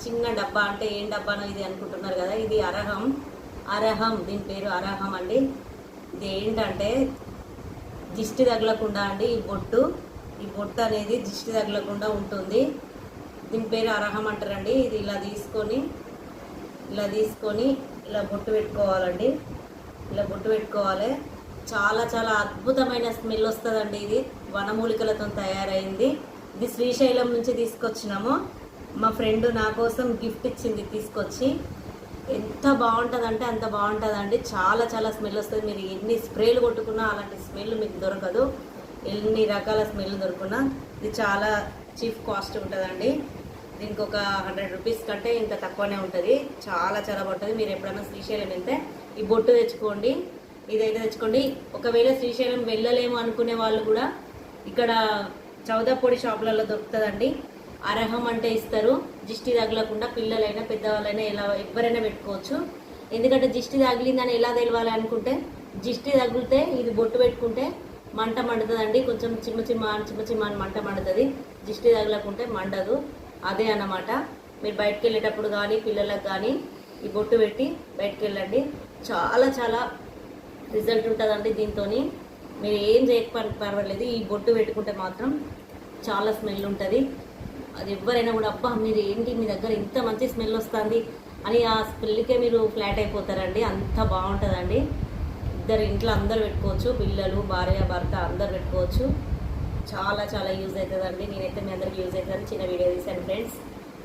చిన్న డబ్బా అంటే ఏం డబ్బానో ఇది అనుకుంటున్నారు కదా, ఇది అరహం దీని పేరు అరహం అండి. ఇది ఏంటంటే దిష్టి తగలకుండా అండి, ఈ బొట్టు అనేది దిష్టి తగలకుండా ఉంటుంది. దీని పేరు అరహం అంటారండి. ఇది ఇలా తీసుకొని ఇలా బొట్టు పెట్టుకోవాలండి. ఇలా బొట్టు పెట్టుకోవాలి. చాలా చాలా అద్భుతమైన స్మెల్ వస్తుందండి. ఇది వనమూలికలతో తయారైంది. ఇది శ్రీశైలం నుంచి తీసుకొచ్చినాము. మా ఫ్రెండ్ నా కోసం గిఫ్ట్ ఇచ్చింది తీసుకొచ్చి. ఎంత బాగుంటుందంటే అంత బాగుంటుందండి. చాలా చాలా స్మెల్ వస్తుంది. మీరు ఎన్ని స్ప్రేలు కొట్టుకున్నా అలాంటి స్మెల్ మీకు దొరకదు. ఎన్ని రకాల స్మెల్ దొరుకున్నా ఇది చాలా చీప్ కాస్ట్ ఉంటుందండి. దీనికి ఒక 100 రూపీస్ కంటే ఇంత తక్కువనే ఉంటుంది. చాలా చాలా బాగుంటుంది. మీరు ఎప్పుడైనా శ్రీశైలం వెళ్తే ఈ బొట్టు తెచ్చుకోండి, ఇదైతే తెచ్చుకోండి. ఒకవేళ శ్రీశైలం వెళ్ళలేము అనుకునే వాళ్ళు కూడా ఇక్కడ చౌదప్పొడి షాపులలో దొరుకుతుందండి. అరహం అంటే ఇస్తారు. దిష్టి తగలకుండా పిల్లలైనా పెద్దవాళ్ళైనా ఎవరైనా పెట్టుకోవచ్చు. ఎందుకంటే దిష్టి తగిలిందని ఎలా తెలవాలి అనుకుంటే, దిష్టి తగిలితే ఇది బొట్టు పెట్టుకుంటే మంట మండుతుందండి. కొంచెం చిమ్మ చిమ్మ అని మంట మండుతుంది. దిష్టి తగలకుంటే మండదు. అదే అన్నమాట. మీరు బయటకు వెళ్ళేటప్పుడు కానీ పిల్లలకు కానీ ఈ బొట్టు పెట్టి బయటకు వెళ్ళండి. చాలా చాలా రిజల్ట్ ఉంటుందండి దీంతో. మీరు ఏం చేయకపోయినా పర్వాలేదు, ఈ బొట్టు పెట్టుకుంటే మాత్రం చాలా స్మెల్ ఉంటుంది. అది ఎవరైనా కూడా అబ్బా మీరు ఏంటి మీ దగ్గర ఇంత మంచి స్మెల్ వస్తుంది అని ఆ స్మెల్కే మీరు ఫ్లాట్ అయిపోతారండి. అంత బాగుంటుందండి. ఇంట్లో అందరు పెట్టుకోవచ్చు. పిల్లలు, భార్య, భర్త అందరు పెట్టుకోవచ్చు. చాలా చాలా యూజ్ అవుతుందండి. నేనైతే మీ అందరికి యూజ్ అవుతుందని చిన్న వీడియో తీశాను ఫ్రెండ్స్.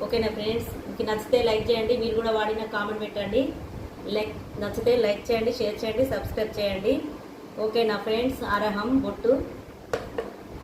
ఓకేనా ఫ్రెండ్స్, మీకు నచ్చితే లైక్ చేయండి. మీరు కూడా వాడిన కామెంట్ పెట్టండి. నచ్చితే లైక్ చేయండి, షేర్ చేయండి, సబ్స్క్రైబ్ చేయండి. ఓకేనా ఫ్రెండ్స్, అరహం బొట్టు